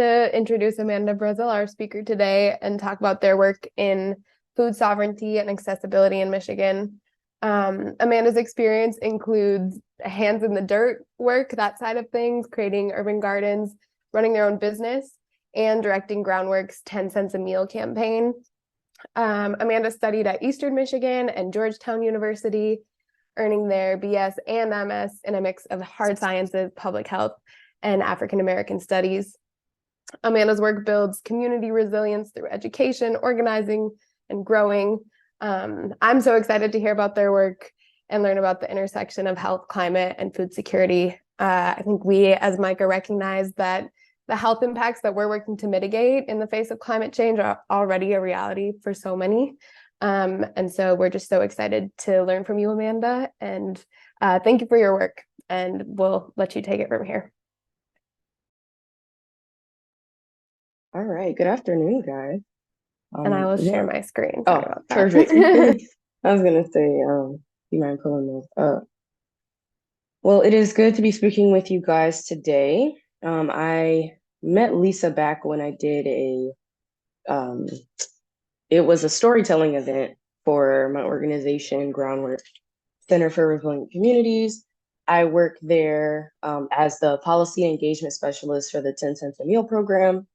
To introduce Amanda Brezzell, our speaker today, and talk about their work in food sovereignty and accessibility in Michigan. Amanda's experience includes hands in the dirt work, that side of things, creating urban gardens, running their own business, and directing Groundwork's 10 cents a meal campaign. Amanda studied at Eastern Michigan and Georgetown University, earning their BS and MS in a mix of hard sciences, public health, and African American studies. Amanda's work builds community resilience through education, organizing, and growing. I'm so excited to hear about their work and learn about the intersection of health, climate, and food security. I think we as MiCCA recognize that the health impacts that we're working to mitigate in the face of climate change are already a reality for so many. And so we're just so excited to learn from you, Amanda, and thank you for your work, and we'll let you take it from here. All right. Good afternoon, guys. And I will share my screen. Sorry about that. Perfect. I was going to say, you mind pulling those up? Well, it is good to be speaking with you guys today. I met Lisa back when I did it was a storytelling event for my organization, Groundwork Center for Resilient Communities. I work there as the policy engagement specialist for the 10 cents a meal program.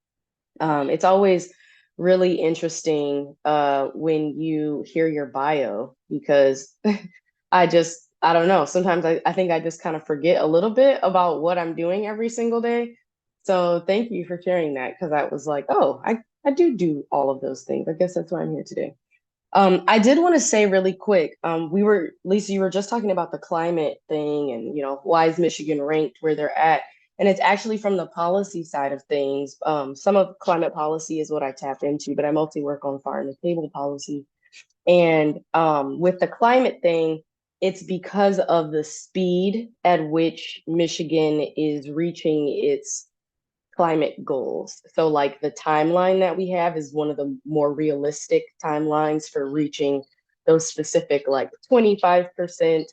It's always really interesting when you hear your bio, because I don't know, sometimes I think I just kind of forget a little bit about what I'm doing every single day. So thank you for sharing that, because I was like, oh, I do all of those things. I guess that's why I'm here today. I did want to say really quick, Lisa, you were just talking about the climate thing and, why is Michigan ranked where they're at? And it's actually from the policy side of things. Some of climate policy is what I tap into, but I mostly work on farm to table policy. And with the climate thing, it's because of the speed at which Michigan is reaching its climate goals. So like the timeline that we have is one of the more realistic timelines for reaching those specific like 25%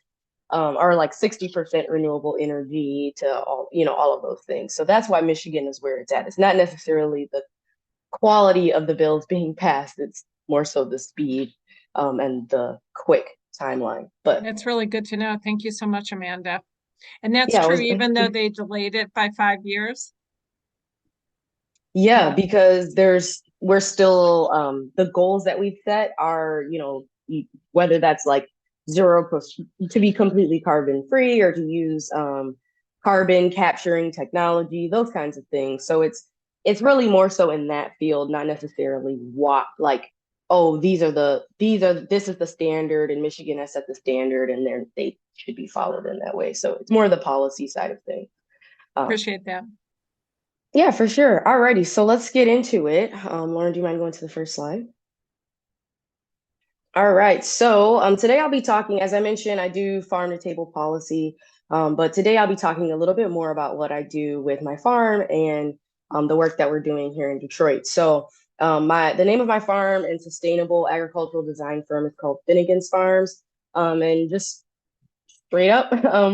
or like 60% renewable energy to all of those things. So that's why Michigan is where it's at. It's not necessarily the quality of the bills being passed. It's more so the speed and the quick timeline. But that's really good to know. Thank you so much, Amanda. And that's yeah, true, even though they delayed it by 5 years. Yeah, because we're still the goals that we've set are, whether that's like to be completely carbon free or to use carbon capturing technology, those kinds of things. So it's really more so in that field, not necessarily this is the standard and Michigan has set the standard and they should be followed in that way. So it's more the policy side of things. Appreciate that. Yeah, for sure. Alrighty, so let's get into it. Lauren, do you mind going to the first slide? All right, so today I'll be talking, as I mentioned, I do farm to table policy, but today I'll be talking a little bit more about what I do with my farm and the work that we're doing here in Detroit. So the name of my farm and sustainable agricultural design firm is called Fennigan Farms. And just straight up,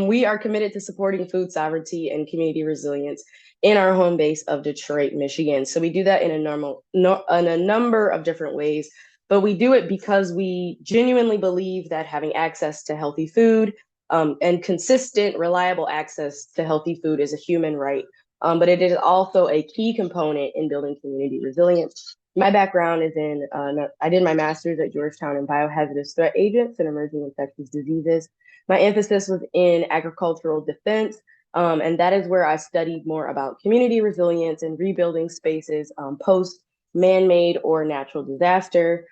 we are committed to supporting food sovereignty and community resilience in our home base of Detroit, Michigan. So we do that in a number of different ways, but we do it because we genuinely believe that having access to healthy food and consistent, reliable access to healthy food is a human right, but it is also a key component in building community resilience. My background is I did my master's at Georgetown in biohazardous threat agents and emerging infectious diseases. My emphasis was in agricultural defense, and that is where I studied more about community resilience and rebuilding spaces post man-made or natural disaster.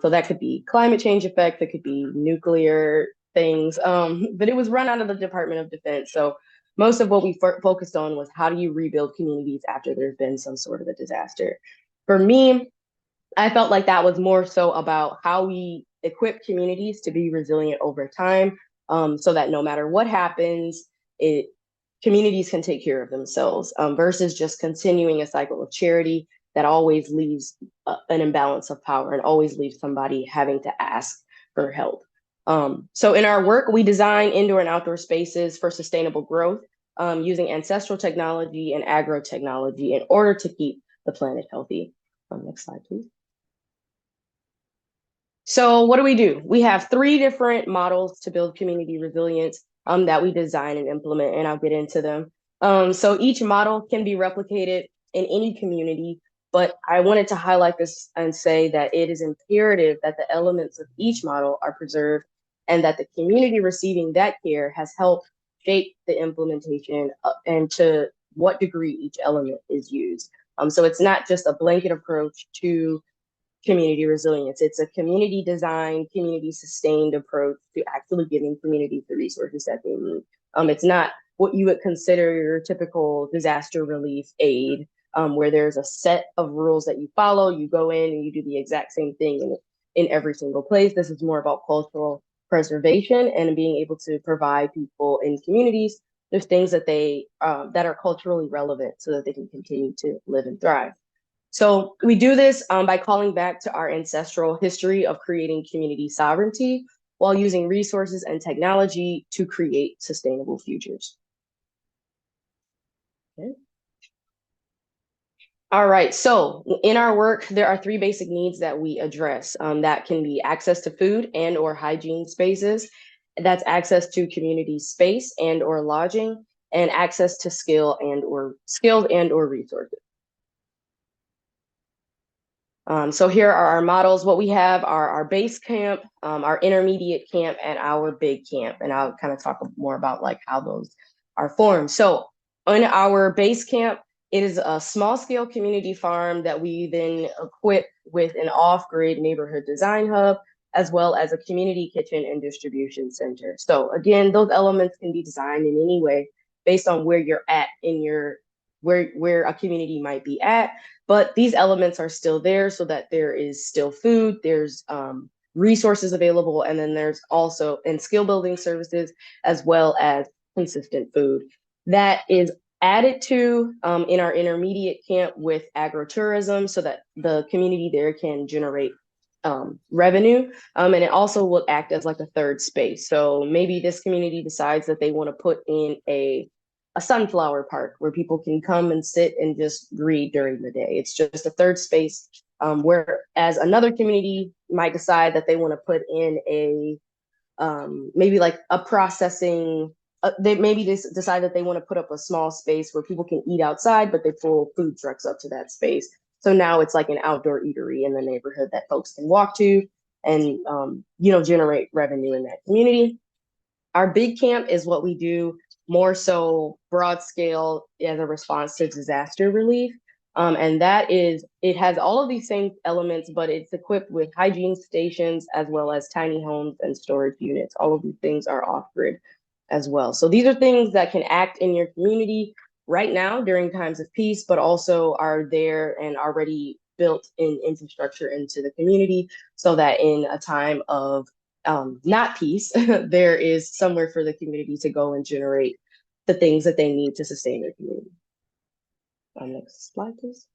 So that could be climate change effects, it could be nuclear things, but it was run out of the Department of Defense. So most of what we focused on was how do you rebuild communities after there's been some sort of a disaster. For me, I felt like that was more so about how we equip communities to be resilient over time, so that no matter what happens, communities can take care of themselves, versus just continuing a cycle of charity that always leaves an imbalance of power and always leaves somebody having to ask for help. So in our work, we design indoor and outdoor spaces for sustainable growth, using ancestral technology and agrotechnology in order to keep the planet healthy. Next slide, please. So what do? We have 3 different models to build community resilience that we design and implement, and I'll get into them. So each model can be replicated in any community, but I wanted to highlight this and say that it is imperative that the elements of each model are preserved and that the community receiving that care has helped shape the implementation and to what degree each element is used. So it's not just a blanket approach to community resilience. It's a community design, community sustained approach to actually giving communities the resources that they need. It's not what you would consider your typical disaster relief aid, where there's a set of rules that you follow, you go in and you do the exact same thing in every single place. This is more about cultural preservation and being able to provide people in communities there's things that they that are culturally relevant so that they can continue to live and thrive. So we do this by calling back to our ancestral history of creating community sovereignty while using resources and technology to create sustainable futures. Okay. All right, so in our work, there are 3 basic needs that we address. That can be access to food and or hygiene spaces. That's access to community space and or lodging, and access to skilled and or resources. So here are our models. What we have are our base camp, our intermediate camp, and our big camp. And I'll kind of talk more about like how those are formed. So in our base camp, it is a small scale community farm that we then equip with an off-grid neighborhood design hub, as well as a community kitchen and distribution center. So again, those elements can be designed in any way based on where you're at in your, where a community might be at. But these elements are still there so that there is still food, there's resources available, and then there's also skill building services as well as consistent food. That is added to in our intermediate camp with agritourism so that the community there can generate revenue. And it also will act as like a third space. So maybe this community decides that they want to put in a sunflower park where people can come and sit and just read during the day. It's just a third space, whereas another community might decide that they want to put in a maybe like a processing. They maybe decide that they want to put up a small space where people can eat outside, but they pull food trucks up to that space. So now it's like an outdoor eatery in the neighborhood that folks can walk to and generate revenue in that community. Our big camp is what we do more so broad scale as a response to disaster relief. And that is, it has all of these same elements, but it's equipped with hygiene stations as well as tiny homes and storage units. All of these things are off-grid as well. So these are things that can act in your community right now during times of peace, but also are there and already built in infrastructure into the community so that in a time of not peace, there is somewhere for the community to go and generate the things that they need to sustain their community. Next slide, please.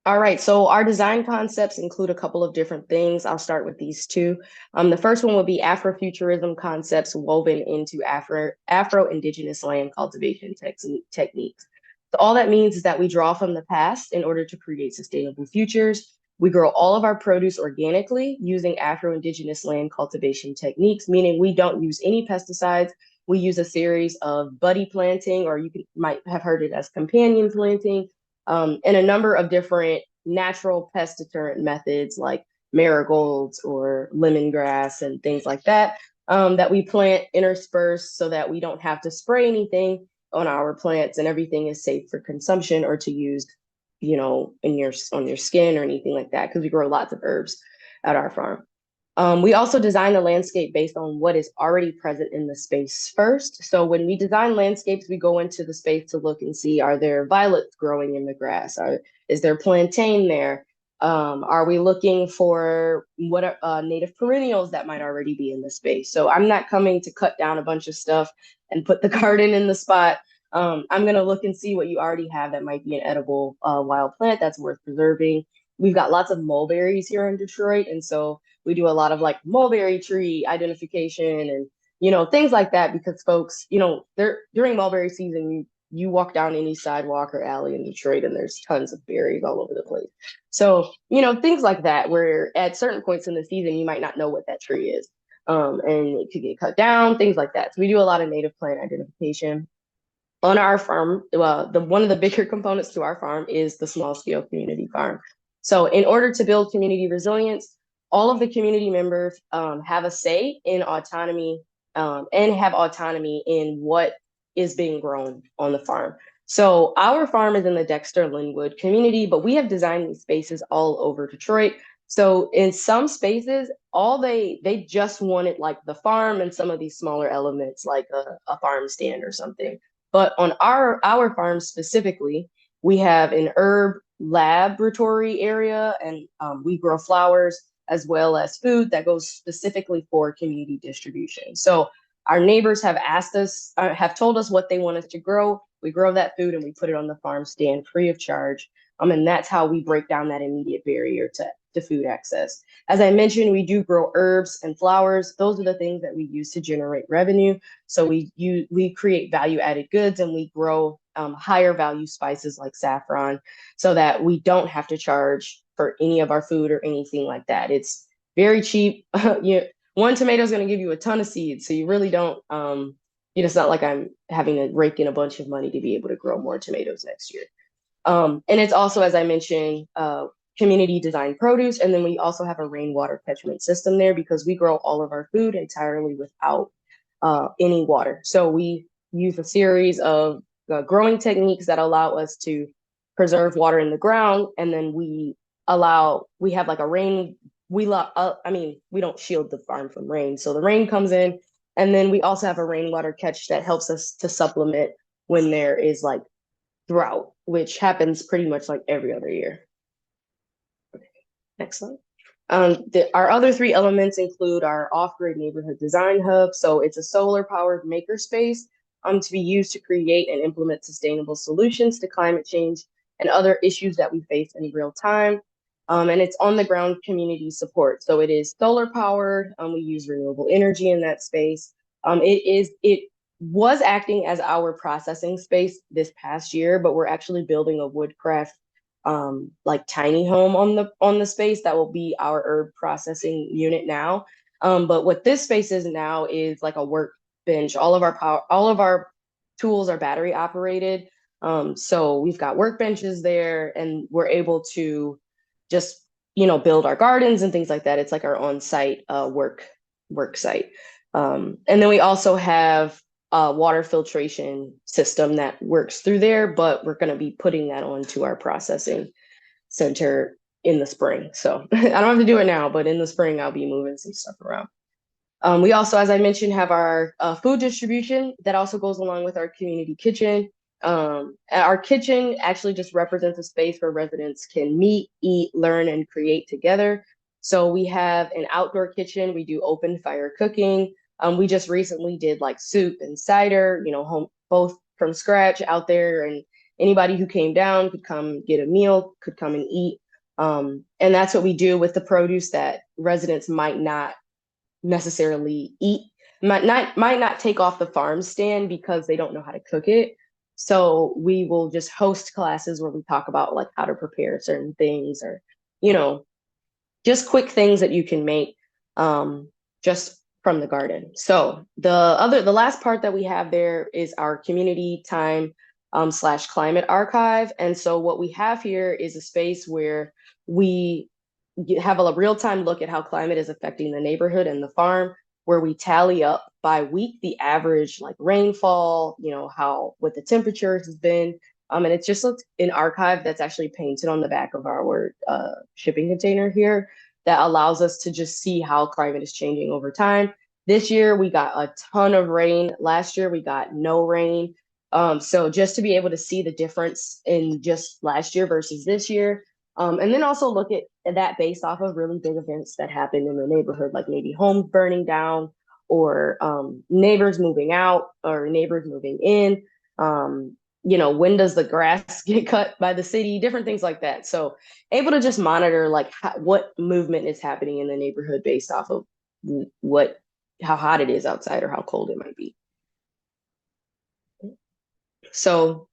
All right, so our design concepts include a couple of different things. I'll start with these 2. The first one would be Afrofuturism concepts woven into Afro-Indigenous land cultivation techniques. So all that means is that we draw from the past in order to create sustainable futures. We grow all of our produce organically using Afro-Indigenous land cultivation techniques, meaning we don't use any pesticides. We use a series of buddy planting, or might have heard it as companion planting, and a number of different natural pest deterrent methods like marigolds or lemongrass and things like that, that we plant interspersed so that we don't have to spray anything on our plants and everything is safe for consumption or to use, on your skin or anything like that, because we grow lots of herbs at our farm. We also design the landscape based on what is already present in the space first. So when we design landscapes, we go into the space to look and see, are there violets growing in the grass? Is there plantain there? Are we looking for what are native perennials that might already be in the space? So I'm not coming to cut down a bunch of stuff and put the garden in the spot. I'm going to look and see what you already have that might be an edible wild plant that's worth preserving. We've got lots of mulberries here in Detroit, and so we do a lot of like mulberry tree identification and things like that, because folks, they're during mulberry season, you walk down any sidewalk or alley in Detroit and there's tons of berries all over the place. So, things like that, where at certain points in the season, you might not know what that tree is. And it could get cut down, things like that. So we do a lot of native plant identification. On our farm, one of the bigger components to our farm is the small scale community farm. So in order to build community resilience, all of the community members have a say in autonomy and have autonomy in what is being grown on the farm. So our farm is in the Dexter-Linwood community, but we have designed these spaces all over Detroit. So in some spaces, they just wanted like the farm and some of these smaller elements like a farm stand or something. But on our farm specifically, we have an herb laboratory area, and we grow flowers as well as food that goes specifically for community distribution. So our neighbors have asked us, have told us what they want us to grow. We grow that food and we put it on the farm stand free of charge. And that's how we break down that immediate barrier to food access. As I mentioned, we do grow herbs and flowers. Those are the things that we use to generate revenue. So we create value added goods, and we grow higher value spices like saffron, so that we don't have to charge for any of our food or anything like that. It's very cheap. One tomato is going to give you a ton of seeds, so you really don't. It's not like I'm having to rake in a bunch of money to be able to grow more tomatoes next year. And it's also, as I mentioned, community design produce. And then we also have a rainwater catchment system there, because we grow all of our food entirely without any water. So we use a series of growing techniques that allow us to preserve water in the ground. And then we have like a rain, we don't shield the farm from rain. So the rain comes in, and then we also have a rainwater catch that helps us to supplement when there is like drought, which happens pretty much like every other year. Okay, next slide. Our other three elements include our off-grid neighborhood design hub. So it's a solar-powered makerspace to be used to create and implement sustainable solutions to climate change and other issues that we face in real time. And it's on the ground community support. So it is solar powered. We use renewable energy in that space. It was acting as our processing space this past year, but we're actually building a woodcraft like tiny home on the space that will be our herb processing unit now. But what this space is now is like a workbench. All of our tools are battery operated. So we've got workbenches there, and we're able to just build our gardens and things like that. It's like our on-site work site. And then we also have a water filtration system that works through there, but we're going to be putting that onto our processing center in the spring. So I don't have to do it now, but in the spring I'll be moving some stuff around. We also, as I mentioned, have our food distribution that also goes along with our community kitchen. Our kitchen actually just represents a space where residents can meet, eat, learn, and create together. So we have an outdoor kitchen. We do open fire cooking. We just recently did like soup and cider, home, both from scratch out there, and anybody who came down could come get a meal, could come and eat. And that's what we do with the produce that residents might not necessarily eat, might not take off the farm stand because they don't know how to cook it. So we will just host classes where we talk about like how to prepare certain things, or, just quick things that you can make just from the garden. So the last part that we have there is our community time / climate archive. And so what we have here is a space where we have a real-time look at how climate is affecting the neighborhood and the farm, where we tally up by week the average like rainfall, what the temperature has been. And it's just an archive that's actually painted on the back of our shipping container here that allows us to just see how climate is changing over time. This year we got a ton of rain. Last year we got no rain. So just to be able to see the difference in just last year versus this year. And then also look at that based off of really big events that happened in the neighborhood, like maybe homes burning down, or neighbors moving out, or neighbors moving in. When does the grass get cut by the city, different things like that. So able to just monitor like what movement is happening in the neighborhood based off of what how hot it is outside or how cold it might be. So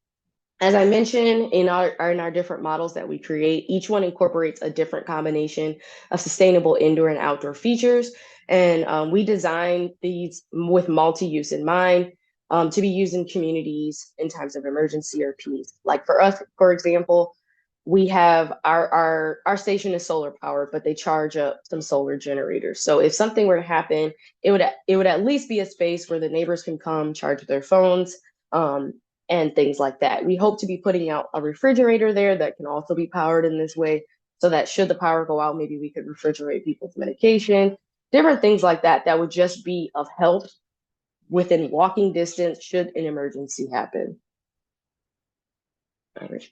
as I mentioned, in our different models that we create, each one incorporates a different combination of sustainable indoor and outdoor features. And we design these with multi-use in mind, to be used in communities in times of emergency or peace. Like for us, for example, we have our station is solar powered, but they charge up some solar generators. So if something were to happen, it would at least be a space where the neighbors can come charge their phones. And things like that. We hope to be putting out a refrigerator there that can also be powered in this way, so that should the power go out, maybe we could refrigerate people's medication, different things like that, that would just be of help within walking distance should an emergency happen. All right.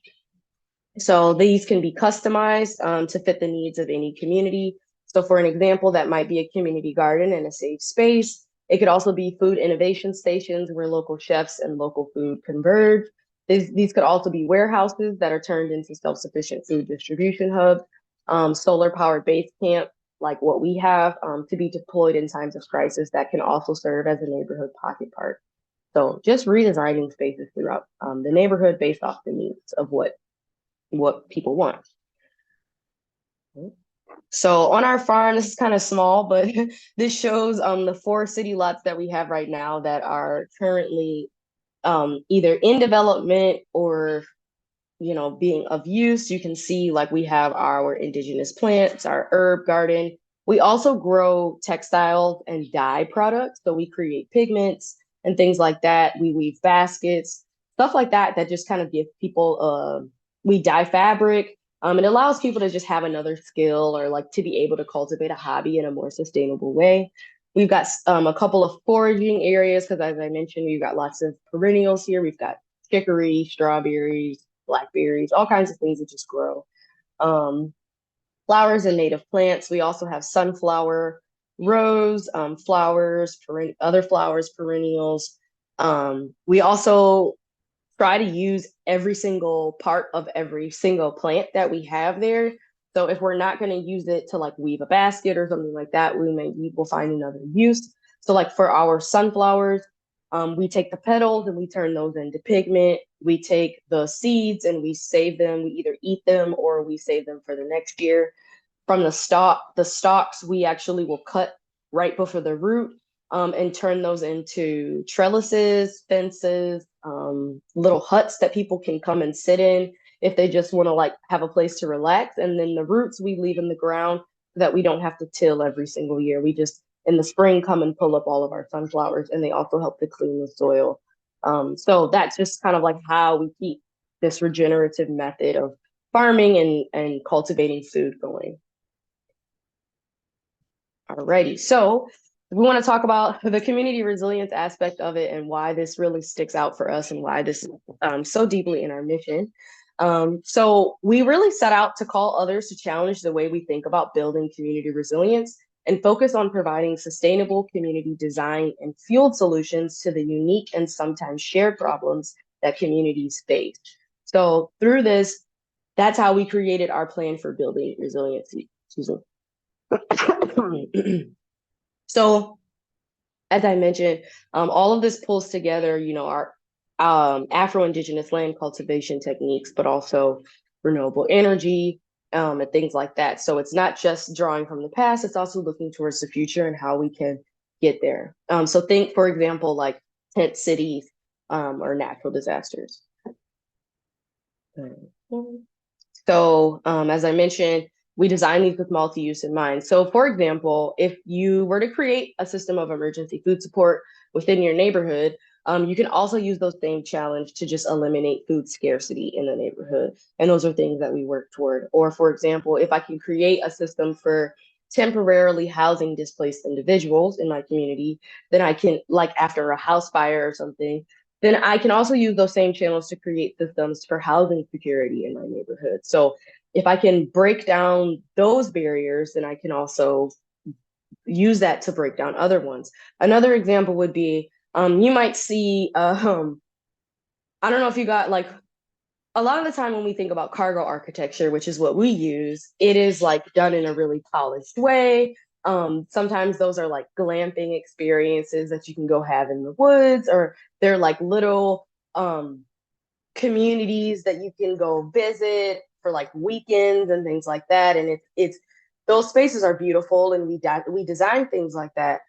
So these can be customized to fit the needs of any community. So for an example, that might be a community garden and a safe space. It could also be food innovation stations where local chefs and local food converge. These could also be warehouses that are turned into self-sufficient food distribution hubs, solar powered base camp, like what we have, to be deployed in times of crisis that can also serve as a neighborhood pocket park. So just redesigning spaces throughout the neighborhood based off the needs of what people want. So on our farm, this is kind of small, but this shows the 4 city lots that we have right now that are currently either in development or being of use. You can see like we have our indigenous plants, our herb garden. We also grow textiles and dye products. So we create pigments and things like that. We weave baskets, stuff like that, that just kind of give people, we dye fabric. It allows people to just have another skill or like to be able to cultivate a hobby in a more sustainable way. We've got a couple of foraging areas because, as I mentioned, we've got lots of perennials here. We've got chicory, strawberries, blackberries, all kinds of things that just grow. Flowers and native plants. We also have sunflower, rose, flowers, other flowers, perennials. We also try to use every single part of every single plant that we have there. So if we're not going to use it to like weave a basket or something like that, we'll find another use. So like for our sunflowers, we take the petals and we turn those into pigment. We take the seeds and we save them. We either eat them or we save them for the next year. From the stalks, we actually will cut right before the root, and turn those into trellises, fences, little huts that people can come and sit in if they just want to like have a place to relax. And then the roots we leave in the ground so that we don't have to till every single year. We just in the spring come and pull up all of our sunflowers, and they also help to clean the soil. So that's just kind of like how we keep this regenerative method of farming and cultivating food going. Alrighty, so we want to talk about the community resilience aspect of it and why this really sticks out for us and why this is so deeply in our mission. So we really set out to call others to challenge the way we think about building community resilience and focus on providing sustainable community design and field solutions to the unique and sometimes shared problems that communities face. So through this, that's how we created our plan for building resiliency. Excuse me. So, as I mentioned, all of this pulls together, our Afro-Indigenous land cultivation techniques, but also renewable energy and things like that. So it's not just drawing from the past, it's also looking towards the future and how we can get there. So think, for example, like tent cities or natural disasters. So as I mentioned, we design these with multi-use in mind. So for example, if you were to create a system of emergency food support within your neighborhood, you can also use those same challenge to just eliminate food scarcity in the neighborhood. And those are things that we work toward. Or for example, if I can create a system for temporarily housing displaced individuals in my community, then I can, like after a house fire or something, then I can also use those same channels to create systems for housing security in my neighborhood. So if I can break down those barriers, then I can also use that to break down other ones. Another example would be, you might see, I don't know if you got like, a lot of the time when we think about cargo architecture, which is what we use, it is like done in a really polished way. Sometimes those are like glamping experiences that you can go have in the woods, or they're like little communities that you can go visit for like weekends and things like that. And it's those spaces are beautiful, and we design things like that.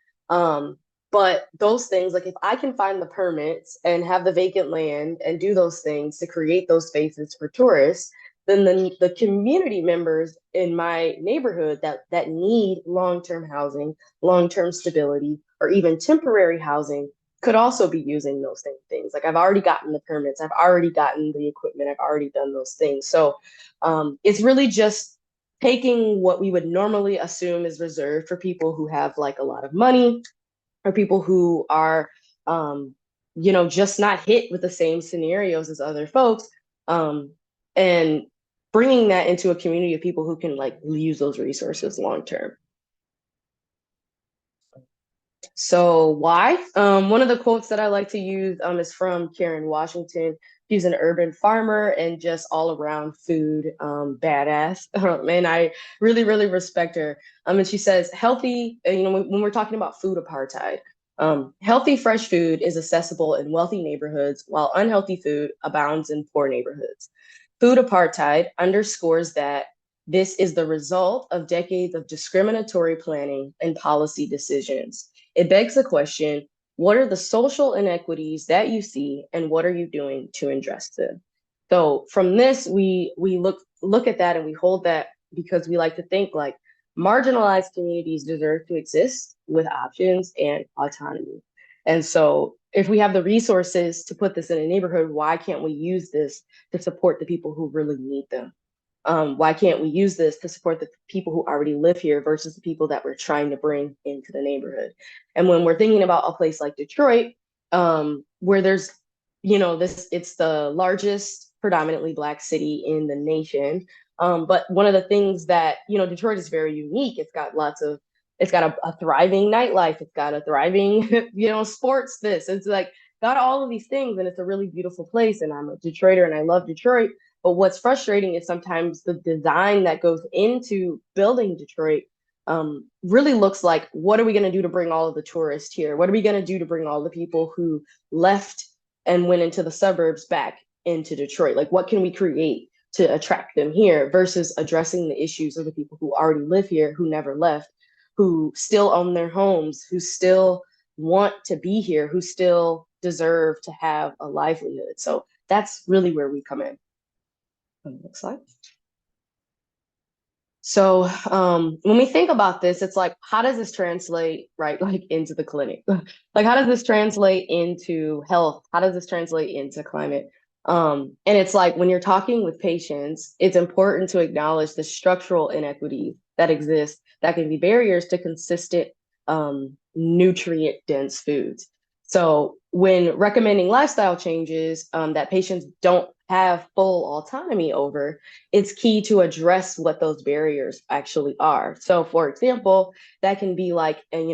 But those things, like if I can find the permits and have the vacant land and do those things to create those spaces for tourists, then the community members in my neighborhood that need long-term housing, long-term stability, or even temporary housing could also be using those same things. Like I've already gotten the permits, I've already gotten the equipment, I've already done those things. So it's really just taking what we would normally assume is reserved for people who have like a lot of money, or people who are, just not hit with the same scenarios as other folks, and bringing that into a community of people who can like use those resources long term. So why? One of the quotes that I like to use is from Karen Washington. She's an urban farmer and just all around food badass. And I really, really respect her. And she says, healthy, when we're talking about food apartheid, healthy, fresh food is accessible in wealthy neighborhoods, while unhealthy food abounds in poor neighborhoods. Food apartheid underscores that this is the result of decades of discriminatory planning and policy decisions. It begs the question, what are the social inequities that you see, and what are you doing to address them? So from this, we look at that and we hold that, because we like to think like marginalized communities deserve to exist with options and autonomy. And so if we have the resources to put this in a neighborhood, why can't we use this to support the people who really need them? Why can't we use this to support the people who already live here versus the people that we're trying to bring into the neighborhood? And when we're thinking about a place like Detroit, where there's, it's the largest predominantly Black city in the nation. But one of the things that, Detroit is very unique. It's got a thriving nightlife. It's got a thriving, sports it's like got all of these things, and it's a really beautiful place. And I'm a Detroiter and I love Detroit. But what's frustrating is sometimes the design that goes into building Detroit really looks like, what are we going to do to bring all of the tourists here? What are we going to do to bring all the people who left and went into the suburbs back into Detroit? Like, what can we create to attract them here versus addressing the issues of the people who already live here, who never left, who still own their homes, who still want to be here, who still deserve to have a livelihood? So that's really where we come in. Next slide. So when we think about this, it's like, how does this translate, right, like into the clinic? Like, how does this translate into health? How does this translate into climate? And it's like, when you're talking with patients, it's important to acknowledge the structural inequities that exist that can be barriers to consistent nutrient-dense foods. So when recommending lifestyle changes that patients don't have full autonomy over, it's key to address what those barriers actually are. So for example, that can be like, and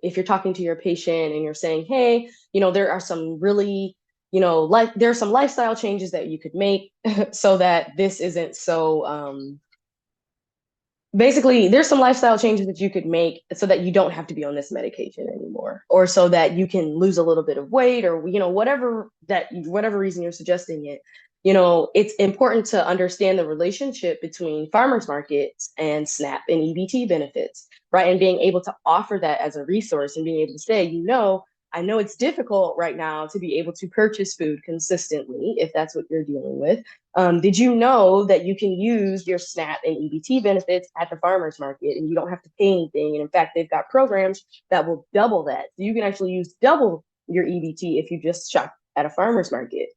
if you're talking to your patient and you're saying, hey, there are some really, there are some lifestyle changes that you could make so that this isn't so, basically, there's some lifestyle changes that you could make so that you don't have to be on this medication anymore, or so that you can lose a little bit of weight, or whatever reason you're suggesting it. It's important to understand the relationship between farmers markets and SNAP and EBT benefits, right? And being able to offer that as a resource and being able to say, I know it's difficult right now to be able to purchase food consistently if that's what you're dealing with. Did you know that you can use your SNAP and EBT benefits at the farmers market and you don't have to pay anything? And in fact, they've got programs that will double that. So you can actually use double your EBT if you just shop at a farmers market.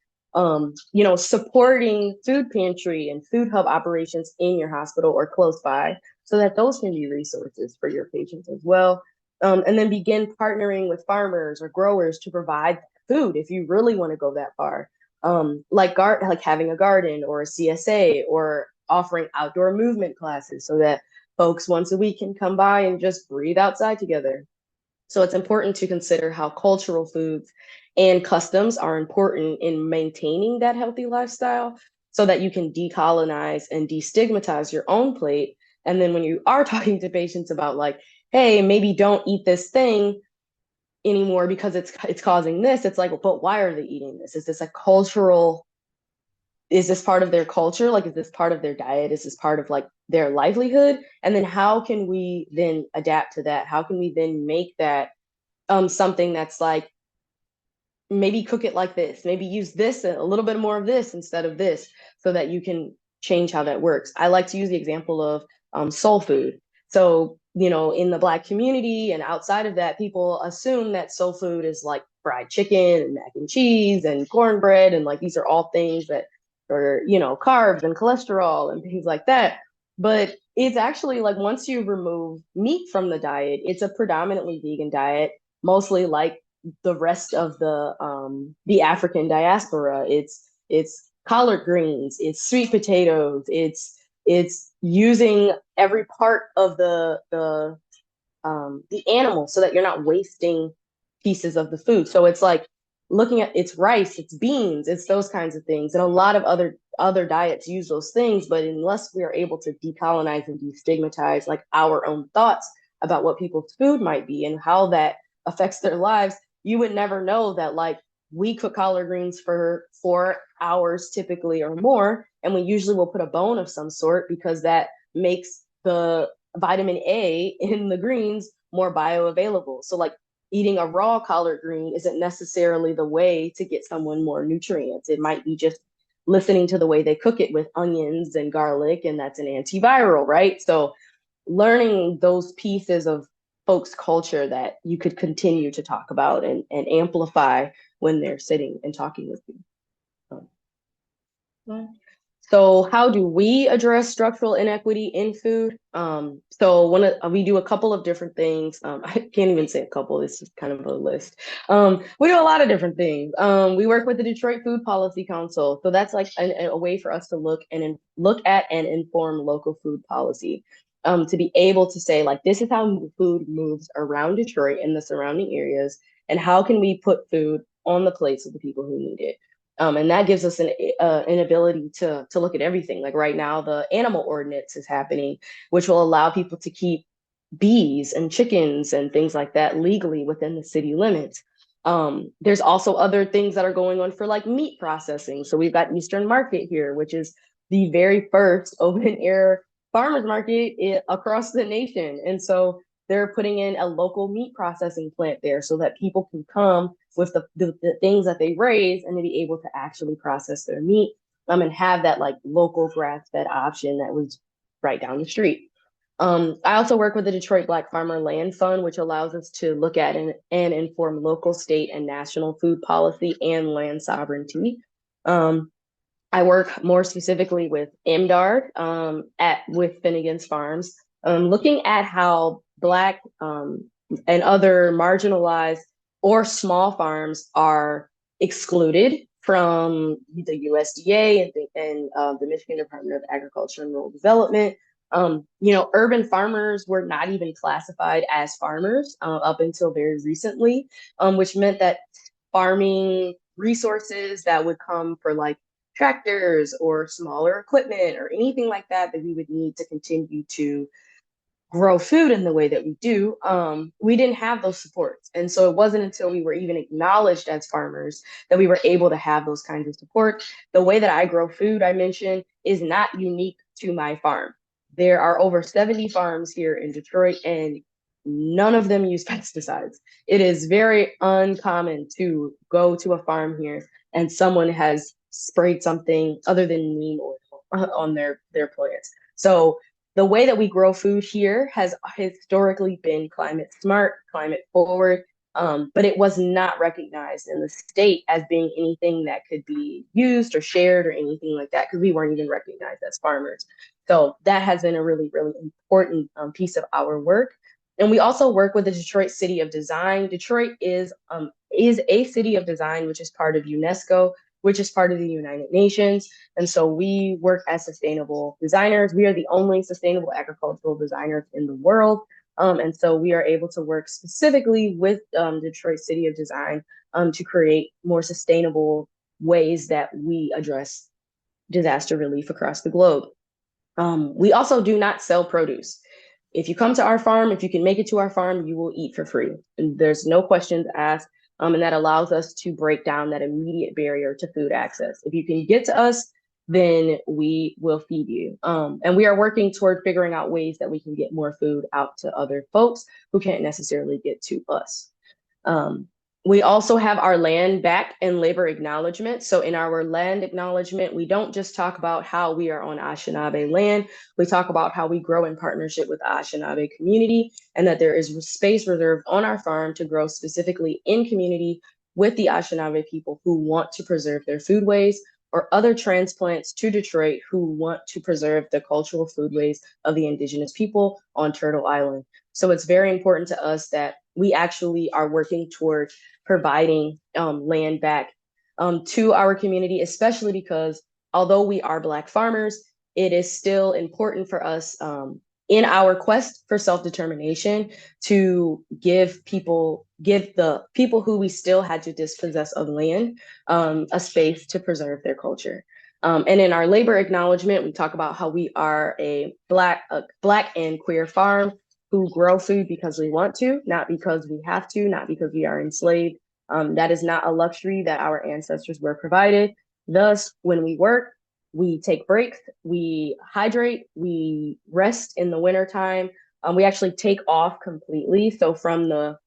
Supporting food pantry and food hub operations in your hospital or close by, so that those can be resources for your patients as well. And then begin partnering with farmers or growers to provide food if you really want to go that far. Like having a garden or a CSA, or offering outdoor movement classes so that folks once a week can come by and just breathe outside together. So it's important to consider how cultural foods and customs are important in maintaining that healthy lifestyle, so that you can decolonize and destigmatize your own plate. And then when you are talking to patients about like, hey, maybe don't eat this thing anymore because it's causing this. It's like, but why are they eating this? Is this a cultural, is this part of their culture? Like, is this part of their diet? Is this part of like their livelihood? And then how can we then adapt to that? How can we then make that something that's like, maybe cook it like this, maybe use this, a little bit more of this instead of this, so that you can change how that works. I like to use the example of soul food. So, you know, in the Black community and outside of that, people assume that soul food is like fried chicken and mac and cheese and cornbread. And like, these are all things that are, you know, carbs and cholesterol and things like that. But it's actually like, once you remove meat from the diet, it's a predominantly vegan diet, mostly like the rest of the African diaspora. It's collard greens, it's sweet potatoes, it's using every part of the animal so that you're not wasting pieces of the food. So it's like looking at, it's rice, it's beans, it's those kinds of things. And a lot of other diets use those things, but unless we are able to decolonize and destigmatize like our own thoughts about what people's food might be and how that affects their lives, you would never know that like we cook collard greens for 4 hours typically or more, and we usually will put a bone of some sort because that makes the vitamin A in the greens more bioavailable. So like eating a raw collard green isn't necessarily the way to get someone more nutrients. It might be just listening to the way they cook it with onions and garlic, and that's an antiviral, right? So learning those pieces of folks' culture that you could continue to talk about and amplify when they're sitting and talking with you. So how do we address structural inequity in food? So we do a couple of different things. I can't even say a couple, it's just kind of a list. We do a lot of different things. We work with the Detroit Food Policy Council. So that's like a way for us to look at and inform local food policy. To be able to say like, this is how food moves around Detroit and the surrounding areas, and how can we put food on the plates of the people who need it. And that gives us an ability to look at everything. Like right now, the animal ordinance is happening, which will allow people to keep bees and chickens and things like that legally within the city limits. There's also other things that are going on for like meat processing. So we've got Eastern Market here, which is the very first open air farmers market across the nation. And so they're putting in a local meat processing plant there so that people can come with the things that they raise and to be able to actually process their meat and have that like local grass-fed option that was right down the street. I also work with the Detroit Black Farmer Land Fund, which allows us to look at and inform local, state, and national food policy and land sovereignty. I work more specifically with MDARD with Fennigan's Farms, looking at how Black and other marginalized or small farms are excluded from the USDA and the Michigan Department of Agriculture and Rural Development. You know, urban farmers were not even classified as farmers up until very recently, which meant that farming resources that would come for like tractors or smaller equipment or anything like that we would need to continue to grow food in the way that we do, we didn't have those supports. And so it wasn't until we were even acknowledged as farmers that we were able to have those kinds of support. The way that I grow food, I mentioned, is not unique to my farm. There are over 70 farms here in Detroit, and none of them use pesticides. It is very uncommon to go to a farm here and someone has sprayed something other than neem oil on their plants. So the way that we grow food here has historically been climate smart, climate forward, but it was not recognized in the state as being anything that could be used or shared or anything like that, because we weren't even recognized as farmers. So that has been a really, really important piece of our work. And we also work with the Detroit City of Design. Detroit is a city of design, which is part of UNESCO, which is part of the United Nations. And so we work as sustainable designers. We are the only sustainable agricultural designers in the world. And so we are able to work specifically with Detroit City of Design to create more sustainable ways that we address disaster relief across the globe. We also do not sell produce. if you come to our farm, if you can make it to our farm, you will eat for free. And there's no questions asked. And that allows us to break down that immediate barrier to food access. If you can get to us, then we will feed you. And we are working toward figuring out ways that we can get more food out to other folks who can't necessarily get to us. We also have our land back and labor acknowledgement. So in our land acknowledgement, we don't just talk about how we are on Anishinaabe land. We talk about how we grow in partnership with the Anishinaabe community, and that there is space reserved on our farm to grow specifically in community with the Anishinaabe people who want to preserve their foodways, or other transplants to Detroit who want to preserve the cultural foodways of the indigenous people on Turtle Island. So it's very important to us that we actually are working toward providing land back to our community, especially because although we are Black farmers, it is still important for us in our quest for self-determination to give the people who we still had to dispossess of land a space to preserve their culture. And in our labor acknowledgement, we talk about how we are a Black and queer farm who grow food because we want to, not because we have to, not because we are enslaved. That is not a luxury that our ancestors were provided. Thus, when we work, we take breaks, we hydrate, we rest in the wintertime. We actually take off completely. So from the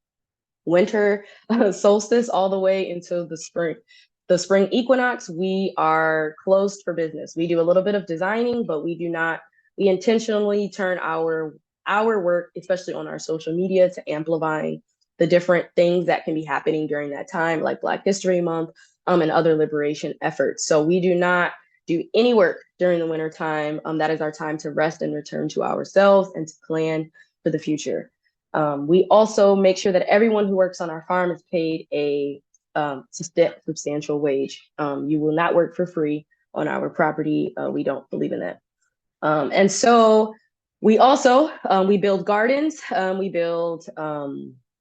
winter solstice all the way into the spring equinox, we are closed for business. We do a little bit of designing, but we intentionally turn our work, especially on our social media, to amplifying the different things that can be happening during that time, like Black History Month and other liberation efforts. So we do not do any work during the winter time. That is our time to rest and return to ourselves and to plan for the future. We also make sure that everyone who works on our farm is paid a substantial wage. You will not work for free on our property. We don't believe in that. And so we also, we build gardens, we build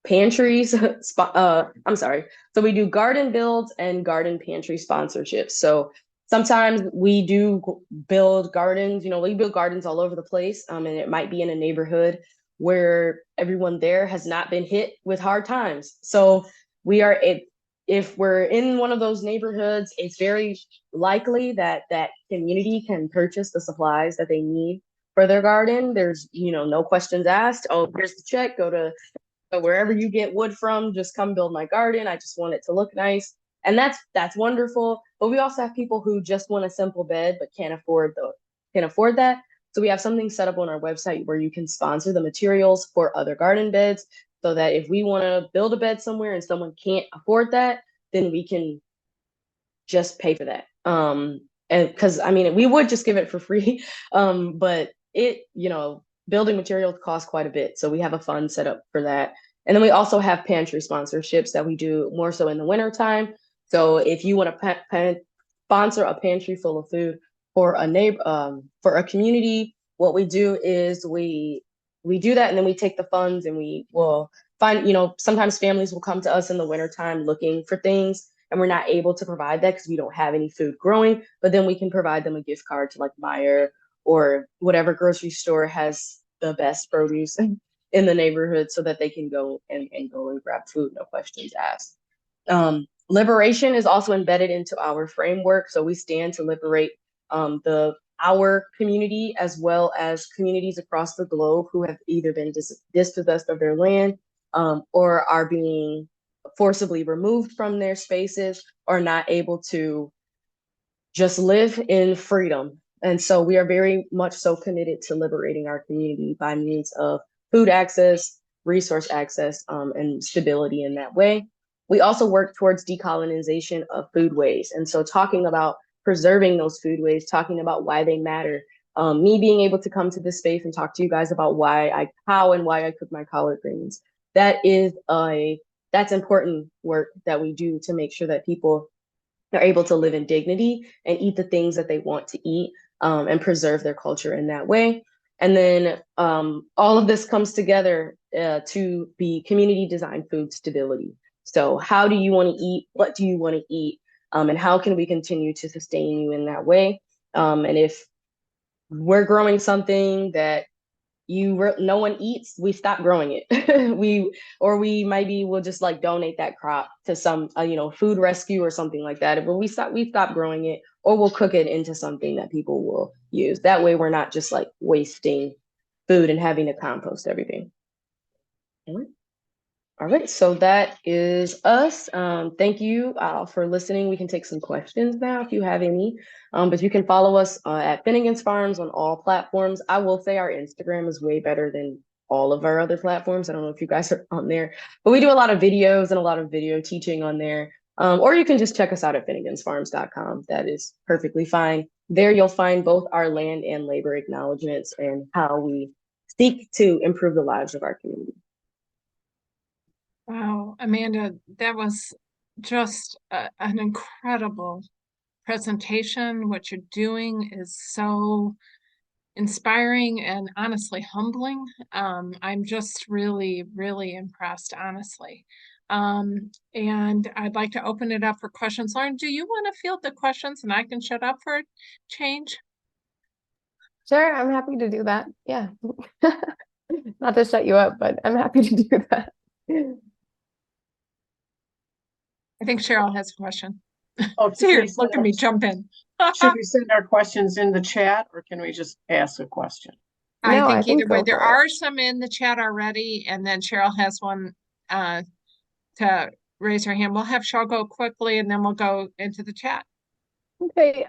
pantries, So we do garden builds and garden pantry sponsorships. So sometimes we do build gardens, we build gardens all over the place. And it might be in a neighborhood where everyone there has not been hit with hard times. So if we're in one of those neighborhoods, it's very likely that that community can purchase the supplies that they need for their garden. There's, no questions asked. Oh, here's the check, go to wherever you get wood from, just come build my garden. I just want it to look nice. And that's wonderful. But we also have people who just want a simple bed, but can't afford that. So we have something set up on our website where you can sponsor the materials for other garden beds, so that if we want to build a bed somewhere and someone can't afford that, then we can just pay for that. And because we would just give it for free, but building materials cost quite a bit. So we have a fund set up for that. And then we also have pantry sponsorships that we do more so in the wintertime. So if you want to sponsor a pantry full of food for a community, what we do is we do that, and then we take the funds and we will find, sometimes families will come to us in the wintertime looking for things, and we're not able to provide that because we don't have any food growing, but then we can provide them a gift card to like Meijer or whatever grocery store has the best produce in the neighborhood, so that they can go and grab food, no questions asked. Liberation is also embedded into our framework. So we stand to liberate our community, as well as communities across the globe who have either been dispossessed of their land or are being forcibly removed from their spaces, or not able to just live in freedom. And so we are very much so committed to liberating our community by means of food access, resource access, and stability in that way. We also work towards decolonization of foodways. And so talking about preserving those foodways, talking about why they matter. Me being able to come to this space and talk to you guys about how and why I cook my collard greens. That's important work that we do to make sure that people are able to live in dignity and eat the things that they want to eat, and preserve their culture in that way. And then all of this comes together to be community designed food stability. So how do you want to eat? What do you want to eat? And how can we continue to sustain you in that way? And if we're growing something that no one eats, we stop growing it. we maybe will just like donate that crop to some food rescue or something like that. But we stop growing it, or we'll cook it into something that people will use. That way we're not just like wasting food and having to compost everything. All right, so that is us. Thank you for listening. We can take some questions now if you have any. But you can follow us at Fennigan's Farms on all platforms. I will say our Instagram is way better than all of our other platforms. I don't know if you guys are on there, but we do a lot of videos and a lot of video teaching on there. Or you can just check us out at fennigansfarms.com. That is perfectly fine. There you'll find both our land and labor acknowledgements and how we seek to improve the lives of our community. Wow, Amanda, that was just an incredible presentation. What you're doing is so inspiring and honestly humbling. I'm just really, really impressed, honestly. And I'd like to open it up for questions. Lauren, do you want to field the questions and I can shut up for a change? Sure, I'm happy to do that. Yeah. Not to shut you up, but I'm happy to do that. I think Cheryl has a question. Oh, Here, look at me jump in. should we send our questions in the chat or can we just ask a question? I No, I think either think way. go There for it. are some in the chat already, and then Cheryl has one to raise her hand. We'll have Cheryl go quickly, and then we'll go into the chat. Okay,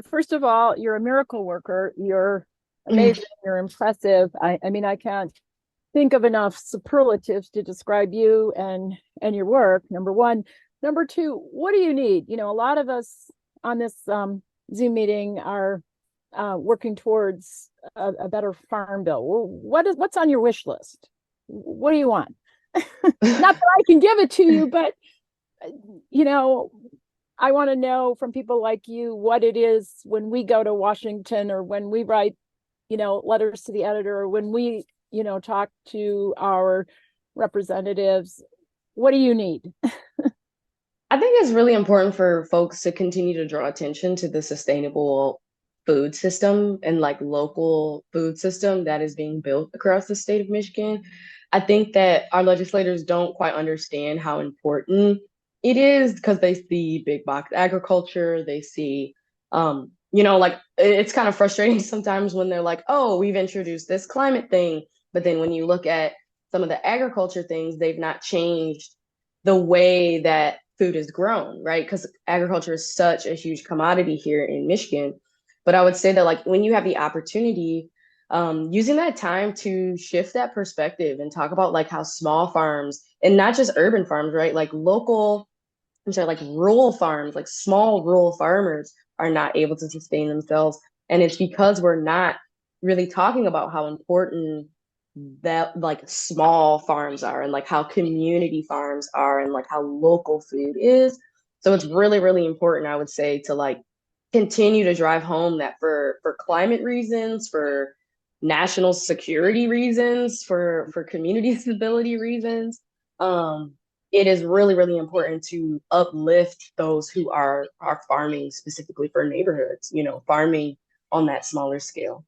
first of all, you're a miracle worker. You're amazing. You're impressive. I mean, I can't think of enough superlatives to describe you and your work. Number one. Number two, what do you need? You know, a lot of us on this Zoom meeting are working towards a better farm bill. What's on your wish list? What do you want? Not that I can give it to you, but you know, I want to know from people like you what it is when we go to Washington or when we write, letters to the editor, or when we, talk to our representatives. What do you need? I think it's really important for folks to continue to draw attention to the sustainable food system and like local food system that is being built across the state of Michigan. I think that our legislators don't quite understand how important it is because they see big box agriculture, they see, like it's kind of frustrating sometimes when they're like, oh, we've introduced this climate thing. But then when you look at some of the agriculture things, they've not changed the way that food is grown, right? Because agriculture is such a huge commodity here in Michigan. But I would say that like when you have the opportunity, using that time to shift that perspective and talk about like how small farms and not just urban farms, right? Like like rural farms, like small rural farmers are not able to sustain themselves. And it's because we're not really talking about how important that like small farms are and like how community farms are and like how local food is. So it's really, really important, I would say, to like continue to drive home that for climate reasons, for national security reasons, for community stability reasons, it is really, really important to uplift those who are farming specifically for neighborhoods, farming on that smaller scale.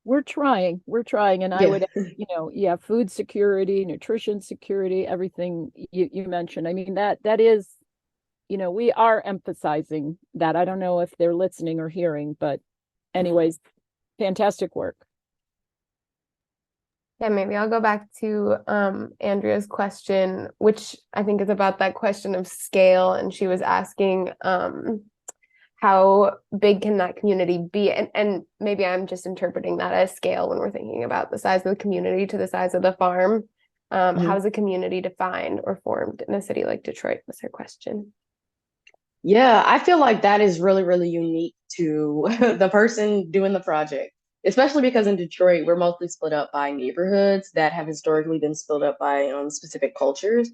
We're trying, and I would, food security, nutrition security, everything you mentioned. I mean, that is, we are emphasizing that. I don't know if they're listening or hearing, but anyways, fantastic work. Yeah, maybe I'll go back to Andrea's question, which I think is about that question of scale. And she was asking how big can that community be? And maybe I'm just interpreting that as scale when we're thinking about the size of the community to the size of the farm. How is a community defined or formed in a city like Detroit? Was her question. Yeah, I feel like that is really, really unique to the person doing the project, especially because in Detroit, we're mostly split up by neighborhoods that have historically been split up by specific cultures.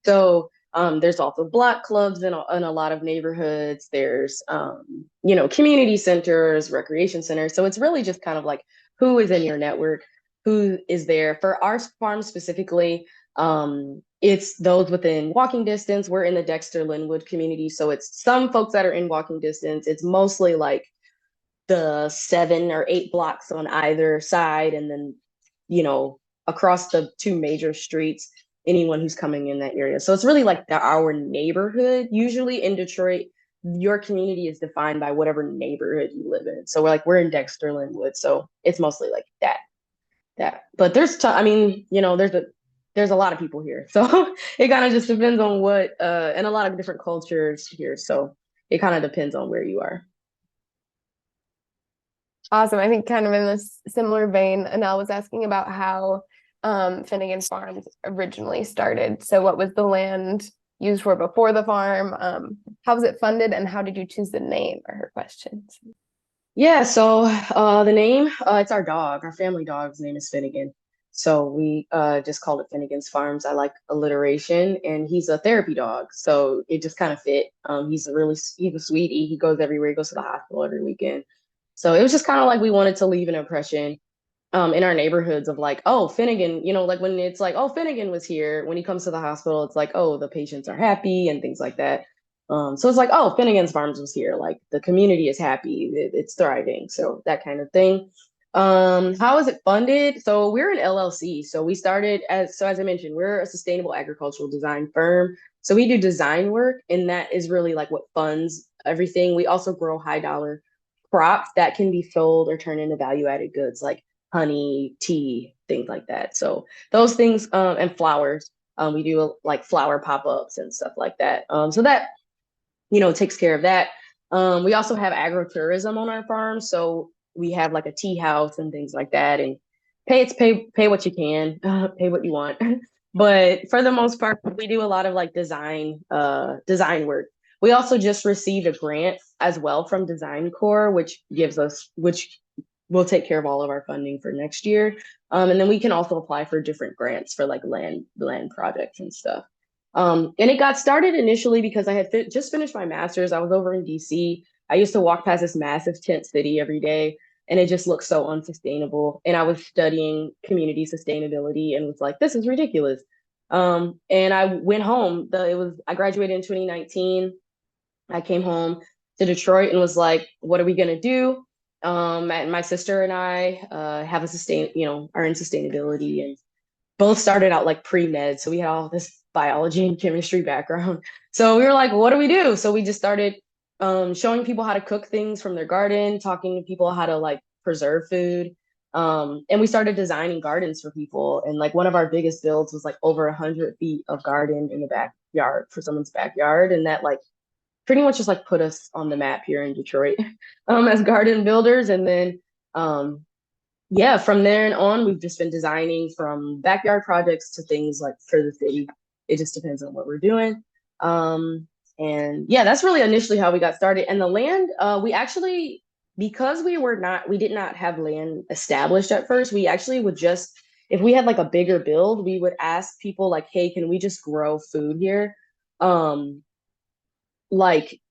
So there's also block clubs in a lot of neighborhoods. There's, community centers, recreation centers. So it's really just kind of like who is in your network, who is there. For our farm specifically, it's those within walking distance. We're in the Dexter Linwood community. So it's some folks that are in walking distance. It's mostly like the 7 or 8 blocks on either side. And then across the two major streets, anyone who's coming in that area. So it's really like our neighborhood. Usually in Detroit, your community is defined by whatever neighborhood you live in. So we're in Dexter Linwood, so it's mostly like that. But there's there's a lot of people here, so it kind of just depends on what and a lot of different cultures here, so it kind of depends on where you are. Awesome. I think kind of in this similar vein, Anel was asking about how Fennigan Farms originally started. So what was the land used for before the farm? How was it funded, and how did you choose the name? Are her questions. Yeah, so the name, it's our dog. Our family dog's name is Fennigan. So we just called it Fennigan's Farms. I like alliteration, and he's a therapy dog, so it just kind of fit. He's a sweetie. He goes everywhere. He goes to the hospital every weekend. So it was just kind of like we wanted to leave an impression in our neighborhoods of like, oh, Fennigan, like when it's like, oh, Fennigan was here. When he comes to the hospital, it's like, oh, the patients are happy and things like that. So it's like, oh, Fennigan's Farms was here. Like the community is happy, it's thriving. So that kind of thing. How is it funded? So we're an LLC. So we started as I mentioned, we're a sustainable agricultural design firm. So we do design work, and that is really like what funds everything. We also grow high dollar crops that can be sold or turned into value added goods like honey, tea, things like that. So those things, and flowers. We do like flower pop-ups and stuff like that. So that takes care of that. We also have agritourism on our farm, so we have like a tea house and things like that. And pay what you can, pay what you want. But for the most part, we do a lot of like design work. We also just received a grant as well from Design Corps, which will take care of all of our funding for next year. And then we can also apply for different grants for like land projects and stuff. And it got started initially because I had just finished my master's. I was over in DC. I used to walk past this massive tent city every day, and it just looked so unsustainable. And I was studying community sustainability and was like, this is ridiculous. And I went home. I graduated in 2019. I came home to Detroit and was like, what are we gonna do? And my sister and I are in sustainability, and both started out like pre-med. So we had all this biology and chemistry background. So we were like, what do we do? So we just started showing people how to cook things from their garden, talking to people how to like preserve food. And we started designing gardens for people. And like one of our biggest builds was like over 100 feet of garden in the backyard for someone's backyard. And that like pretty much just like put us on the map here in Detroit as garden builders. And then yeah, from there and on, we've just been designing from backyard projects to things like for the city. It just depends on what we're doing. And yeah, that's really initially how we got started. And the land, because we did not have land established at first, we actually would just, if we had like a bigger build, we would ask people like, hey, can we just grow food here? Like,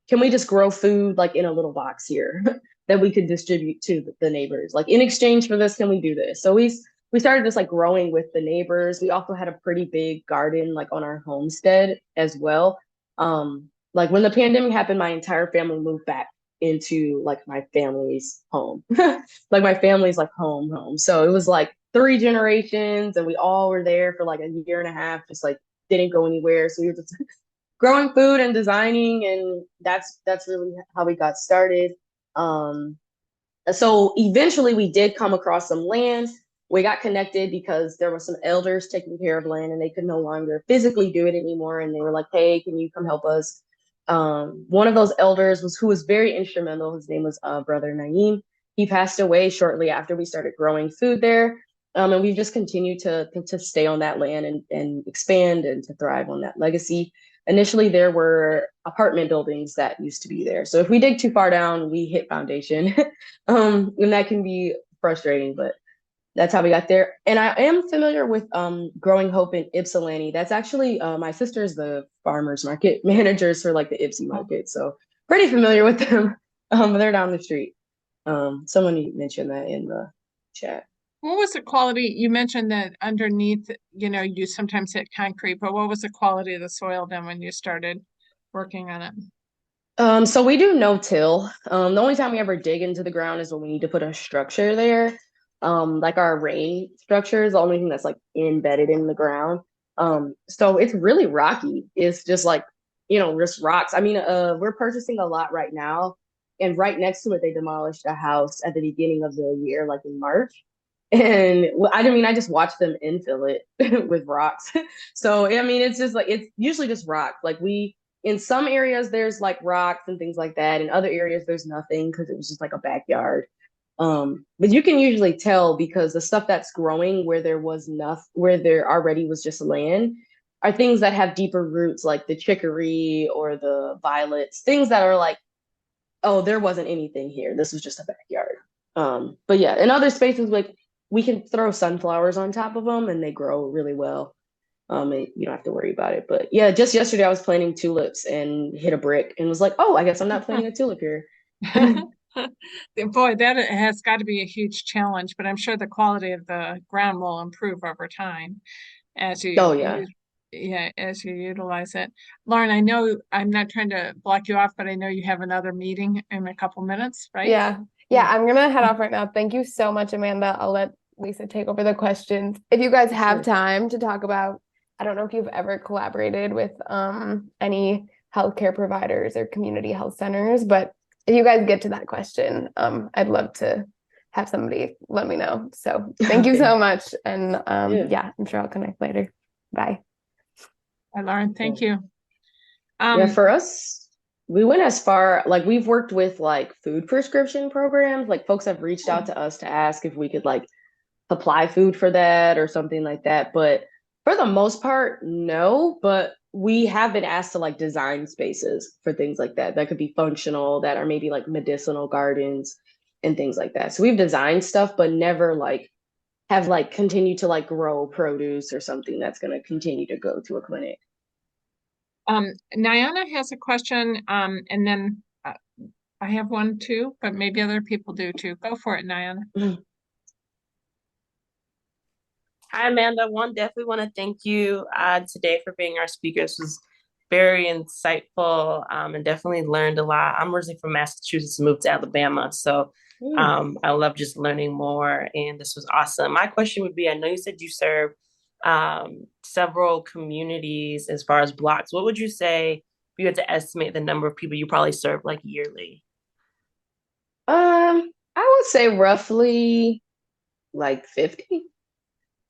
can we just grow food like in a little box here that we could distribute to the neighbors? Like in exchange for this, can we do this? So we started just like growing with the neighbors. We also had a pretty big garden like on our homestead as well. Like when the pandemic happened, my entire family moved back into like my family's home. Like my family's like home. So it was like 3 generations, and we all were there for like a year and a half, just like didn't go anywhere. So we were just growing food and designing, and that's really how we got started. So eventually we did come across some land. We got connected because there were some elders taking care of land, and they could no longer physically do it anymore. And they were like, hey, can you come help us? One of those elders who was very instrumental. His name was Brother Naeem. He passed away shortly after we started growing food there. And we've just continued to stay on that land and expand and to thrive on that legacy. Initially, there were apartment buildings that used to be there. So if we dig too far down, we hit foundation. And that can be frustrating, but that's how we got there. And I am familiar with Growing Hope in Ypsilanti. That's actually my sister's the farmers market managers for like the Ypsi market. So pretty familiar with them. They're down the street. Someone mentioned that in the chat. What was the quality? You mentioned that underneath, you sometimes hit concrete, but what was the quality of the soil then when you started working on it? So we do no-till. The only time we ever dig into the ground is when we need to put a structure there. Like our rain structure is the only thing that's like embedded in the ground. So it's really rocky. It's just like, just rocks. I mean, we're purchasing a lot right now, and right next to it, they demolished a house at the beginning of the year, like in March. And I just watched them infill it with rocks. So I mean, it's just like it's usually just rock. Like in some areas there's like rocks and things like that. In other areas there's nothing because it was just like a backyard. But you can usually tell because the stuff that's growing where there was nothing, where there already was just land, are things that have deeper roots, like the chicory or the violets, things that are like, oh, there wasn't anything here. This was just a backyard. But yeah, in other spaces, like we can throw sunflowers on top of them and they grow really well. And you don't have to worry about it. But yeah, just yesterday I was planting tulips and hit a brick and was like, oh, I guess I'm not planting a tulip here. Boy, that has got to be a huge challenge, but I'm sure the quality of the ground will improve over time as Oh yeah. as you utilize it. Lauren, I know I'm not trying to block you off, but I know you have another meeting in a couple minutes, right? Yeah. Yeah, I'm gonna head off right now. Thank you so much, Amanda. I'll let Lisa take over the questions. If you guys have Sure. time to talk about, I don't know if you've ever collaborated with any healthcare providers or community health centers, but if you guys get to that question, I'd love to have somebody let me know. So thank you Okay. so much. And Yeah. I'm sure I'll connect later. Bye. Hi, Lauren, thank you. Yeah, for us, we went as far, like we've worked with like food prescription programs. Like folks have reached out to us to ask if we could like supply food for that or something like that. But for the most part, no. But we have been asked to like design spaces for things like that. That could be functional, that are maybe like medicinal gardens and things like that. So we've designed stuff, but never like have like continued to like grow produce or something that's going to continue to go to a clinic. Nyana has a question, and then I have one too, but maybe other people do too. Go for it, Nyana. Hi, Amanda. Definitely want to thank you today for being our speaker. This was very insightful and definitely learned a lot. I'm originally from Massachusetts and moved to Alabama. So I love just learning more. And this was awesome. My question would be, I know you said you serve several communities as far as blocks. What would you say if you had to estimate the number of people you probably serve like yearly? I would say roughly like 50.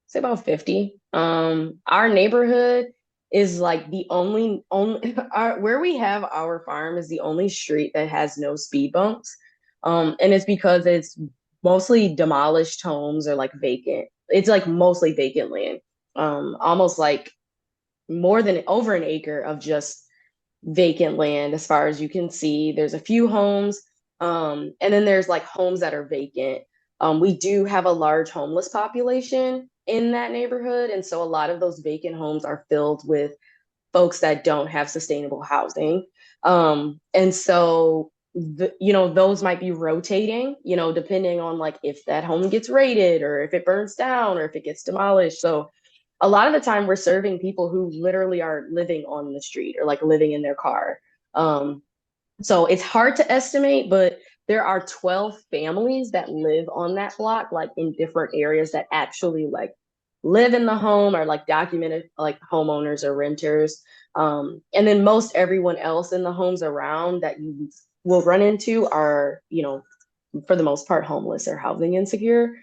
Say about 50. Our neighborhood is like the only where we have our farm is the only street that has no speed bumps. And it's because it's mostly demolished homes or like vacant. It's like mostly vacant land. Almost like more than over an acre of just vacant land as far as you can see. There's a few homes, and then there's like homes that are vacant. We do have a large homeless population in that neighborhood, and so a lot of those vacant homes are filled with folks that don't have sustainable housing. And so those might be rotating, depending on like if that home gets raided or if it burns down or if it gets demolished. So a lot of the time we're serving people who literally are living on the street or like living in their car. So it's hard to estimate, but there are 12 families that live on that block, like in different areas that actually like live in the home or like documented like homeowners or renters. And then most everyone else in the homes around that you will run into are, for the most part, homeless or housing insecure.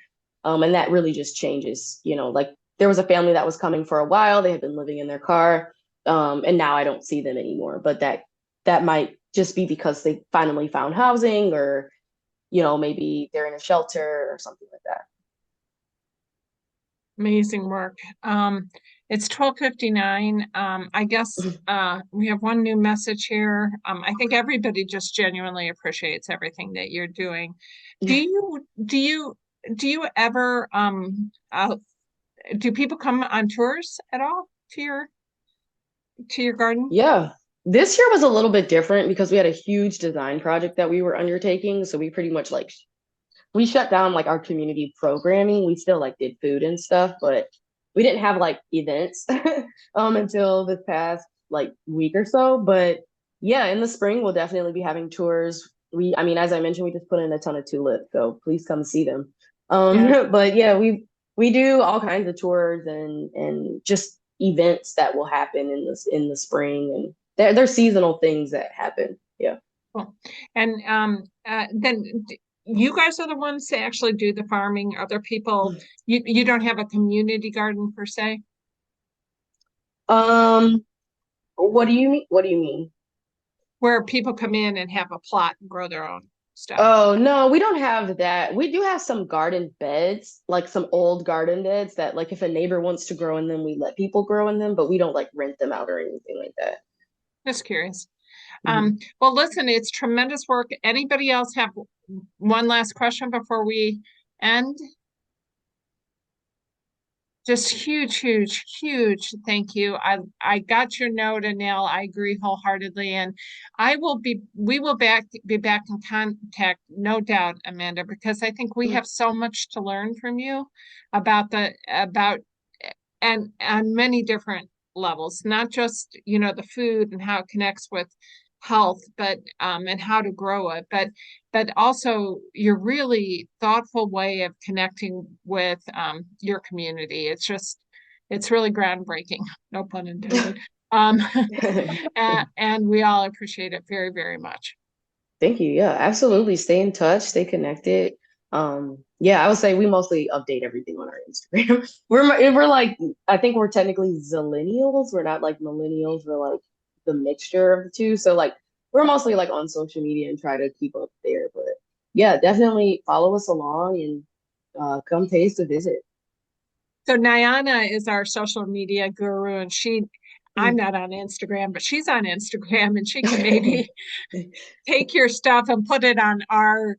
And that really just changes, like there was a family that was coming for a while. They had been living in their car. And now I don't see them anymore, but that might just be because they finally found housing or, maybe they're in a shelter or something like that. Amazing work. It's 12:59. I guess we have one new message here. I think everybody just genuinely appreciates everything that you're doing. Do you ever do people come on tours at all to your garden? Yeah. This year was a little bit different because we had a huge design project that we were undertaking. So we pretty much like we shut down like our community programming. We still like did food and stuff, but we didn't have like events until this past like week or so. But yeah, in the spring we'll definitely be having tours. As I mentioned, we just put in a ton of tulips, so please come see them. But yeah, we do all kinds of tours and just events that will happen in the spring, and they're seasonal things that happen. Yeah. Cool. And then you guys are the ones that actually do the farming. Other people, you don't have a community garden per se? What do you mean? What do you mean? Where people come in and have a plot and grow their own stuff. Oh, no, we don't have that. We do have some garden beds, like some old garden beds that like if a neighbor wants to grow in them, we let people grow in them, but we don't like rent them out or anything like that. Just curious. Mhm. Well, listen, it's tremendous work. Anybody else have one last question before we end? Just huge thank you. I got your note, Anil. I agree wholeheartedly, and we will be back in contact, no doubt, Amanda, because I think we have so much to learn from you about and on many different levels, not just, the food and how it connects with health, but and how to grow it, but also your really thoughtful way of connecting with your community. It's really groundbreaking, no pun intended. And we all appreciate it very, very much. Thank you. Yeah, absolutely. Stay in touch, stay connected. Yeah, I would say we mostly update everything on our Instagram. We're like, I think we're technically zillennials. We're not like millennials. We're like the mixture of the two. So like we're mostly like on social media and try to keep up there. But yeah, definitely follow us along and come taste a visit. So Nyana is our social media guru, and I'm not on Instagram, but she's on Instagram, and she can maybe take your stuff and put it on our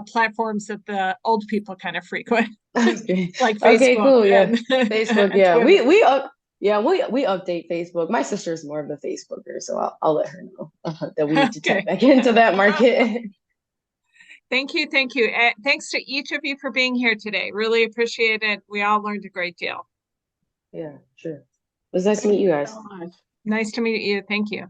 platforms that the old people kind of frequent, Okay. like Okay, Facebook. cool. Yeah. And, Facebook. and Yeah. Twitter. We update Facebook. My sister's more of a Facebooker, so I'll let her know that we need to Okay. tap back into that market. Thank you. Thanks to each of you for being here today. Really appreciate it. We all learned a great deal. Yeah, sure. It was nice to meet you guys. Nice to meet you. Thank you.